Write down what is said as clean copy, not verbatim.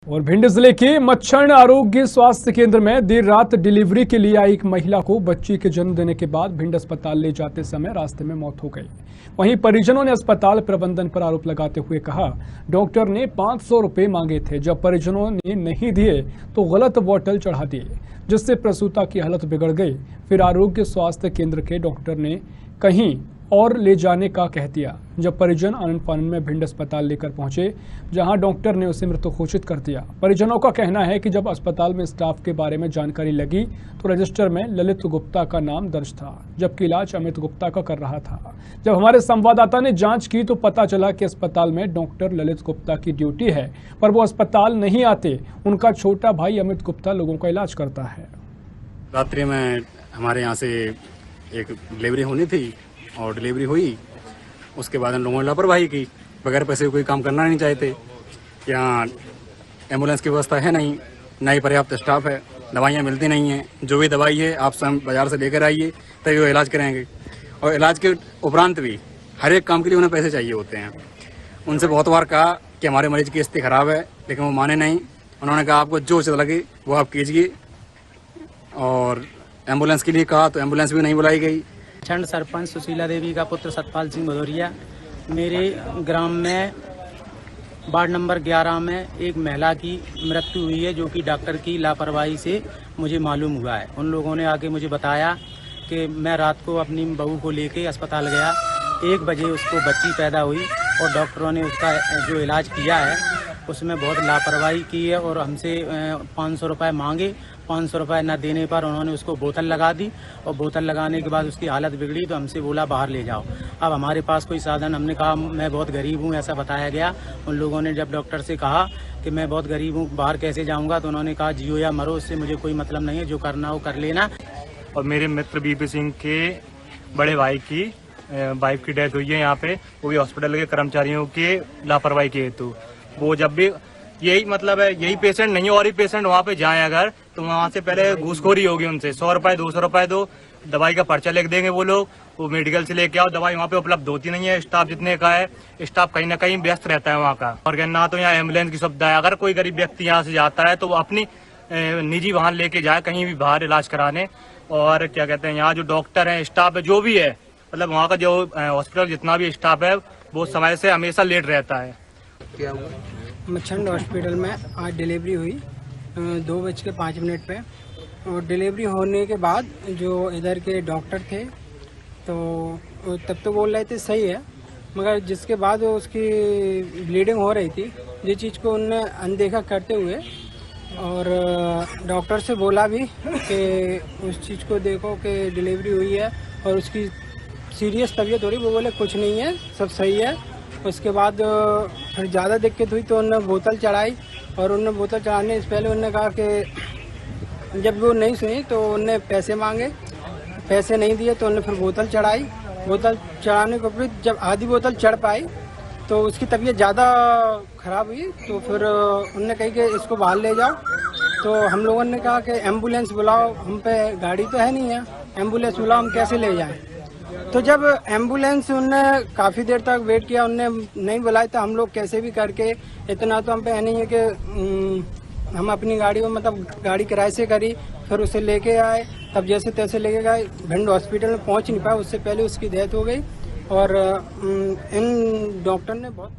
और भिंड जिले के मच्छर आरोग्य स्वास्थ्य केंद्र में देर रात डिलीवरी के लिए आई एक महिला को बच्ची के जन्म देने के बाद भिंड अस्पताल ले जाते समय रास्ते में मौत हो गई। वहीं परिजनों ने अस्पताल प्रबंधन पर आरोप लगाते हुए कहा, डॉक्टर ने 500 रुपए मांगे थे, जब परिजनों ने नहीं दिए तो गलत बोतल चढ़ा दिए, जिससे प्रसूता की हालत बिगड़ गई। फिर आरोग्य स्वास्थ्य केंद्र के डॉक्टर ने कहीं और ले जाने का कह दिया। जब परिजन आनंद फानन में भिंड अस्पताल लेकर पहुंचे, जहां डॉक्टर ने उसे मृत घोषित कर दिया। परिजनों का कहना है कि जब अस्पताल में स्टाफ के बारे में जानकारी लगी तो रजिस्टर में ललित गुप्ता का नाम दर्ज था, जबकि इलाज अमित गुप्ता का कर रहा था। जब हमारे संवाददाता ने जांच की तो पता चला कि अस्पताल में डॉक्टर ललित गुप्ता की ड्यूटी है, पर वो अस्पताल नहीं आते। उनका छोटा भाई अमित गुप्ता लोगों का इलाज करता है। रात्रि में हमारे यहाँ से एक डिलीवरी होनी थी और डिलीवरी हुई। उसके बाद हम लोगों ने लापरवाही की, बगैर पैसे कोई काम करना नहीं चाहते। यहाँ एम्बुलेंस की व्यवस्था है नहीं, ना ही पर्याप्त स्टाफ है, दवाइयाँ मिलती नहीं हैं। जो भी दवाई है आप सब बाजार से लेकर आइए तभी वो इलाज करेंगे, और इलाज के उपरांत भी हर एक काम के लिए उन्हें पैसे चाहिए होते हैं। उनसे बहुत बार कहा कि हमारे मरीज की स्थिति खराब है, लेकिन वो माने नहीं। उन्होंने कहा आपको जो उचित लगे वो आप कीजिए, और एम्बुलेंस के लिए कहा तो एम्बुलेंस भी नहीं बुलाई गई। छंड सरपंच सुशीला देवी का पुत्र सतपाल सिंह भदौरिया। मेरे ग्राम में वार्ड नंबर 11 में एक महिला की मृत्यु हुई है, जो कि डॉक्टर की लापरवाही से मुझे मालूम हुआ है। उन लोगों ने आके मुझे बताया कि मैं रात को अपनी बहू को लेके अस्पताल गया। 1 बजे उसको बच्ची पैदा हुई और डॉक्टरों ने उसका जो इलाज किया है उसमें बहुत लापरवाही की है और हमसे 500 रुपये मांगे। 500 रुपये न देने पर उन्होंने उसको बोतल लगा दी, और बोतल लगाने के बाद उसकी हालत बिगड़ी तो हमसे बोला बाहर ले जाओ। अब हमारे पास कोई साधन, हमने कहा मैं बहुत गरीब हूँ, ऐसा बताया गया। उन लोगों ने जब डॉक्टर से कहा कि मैं बहुत गरीब हूँ, बाहर कैसे जाऊँगा, तो उन्होंने कहा जियो या मरो, उससे मुझे कोई मतलब नहीं है, जो करना हो कर लेना। और मेरे मित्र बीपी सिंह के बड़े भाई की वाइफ की डेथ हुई है यहाँ पे, वो भी हॉस्पिटल के कर्मचारियों के लापरवाही के हेतु। वो जब भी यही मतलब है, यही पेशेंट नहीं और ही पेशेंट वहाँ पे जाए अगर, तो वहाँ से पहले घूसखोरी होगी उनसे। 100 रुपए 200 रुपए दो, दवाई का पर्चा लिख देंगे वो लोग, वो मेडिकल से लेके आओ। दवाई वहाँ पे उपलब्ध होती नहीं है। स्टाफ जितने का है, स्टाफ कहीं ना कहीं व्यस्त रहता है वहाँ का, और ना तो यहाँ एम्बुलेंस की सुविधा है। अगर कोई गरीब व्यक्ति यहाँ से जाता है तो वो अपनी निजी वाहन लेके जाए कहीं भी बाहर इलाज कराने। और क्या कहते हैं, यहाँ जो डॉक्टर है, स्टाफ है, जो भी है, मतलब वहाँ का जो हॉस्पिटल जितना भी स्टाफ है वो समय से हमेशा लेट रहता है। क्या हुआ? मच्छर हॉस्पिटल में आज डिलीवरी हुई 2:05 पे, और डिलीवरी होने के बाद जो इधर के डॉक्टर थे तो तब तो बोल रहे थे सही है, मगर जिसके बाद उसकी ब्लीडिंग हो रही थी, जिस चीज़ को उनने अनदेखा करते हुए और डॉक्टर से बोला भी कि उस चीज़ को देखो कि डिलीवरी हुई है और उसकी सीरियस तबीयत हो रही। वो बोले कुछ नहीं है, सब सही है। उसके बाद फिर ज़्यादा दिक्कत हुई तो उन्होंने बोतल चढ़ाई, और उन्होंने बोतल चढ़ाने से पहले उन्होंने कहा कि जब वो नहीं सुनी तो उन्होंने पैसे मांगे, पैसे नहीं दिए तो उन्होंने फिर बोतल चढ़ाई। बोतल चढ़ाने के बाद जब आधी बोतल चढ़ पाई तो उसकी तबीयत ज़्यादा ख़राब हुई, तो फिर उन्होंने कही कि इसको बाहर ले जाओ। तो हम लोगों ने कहा कि एम्बुलेंस बुलाओ, हम पे गाड़ी तो है नहीं है, एम्बुलेंस बुलाओ, हम कैसे ले जाएं। तो जब एम्बुलेंस उनने काफ़ी देर तक वेट किया, उनने नहीं बुलाई, तो हम लोग कैसे भी करके, इतना तो हम पे है नहीं है कि हम अपनी गाड़ी में मतलब गाड़ी किराए से करी, फिर उसे लेके आए। तब जैसे तैसे लेके गए, भिंड हॉस्पिटल में पहुंच नहीं पाया, उससे पहले उसकी डेथ हो गई। और इन डॉक्टर ने बहुत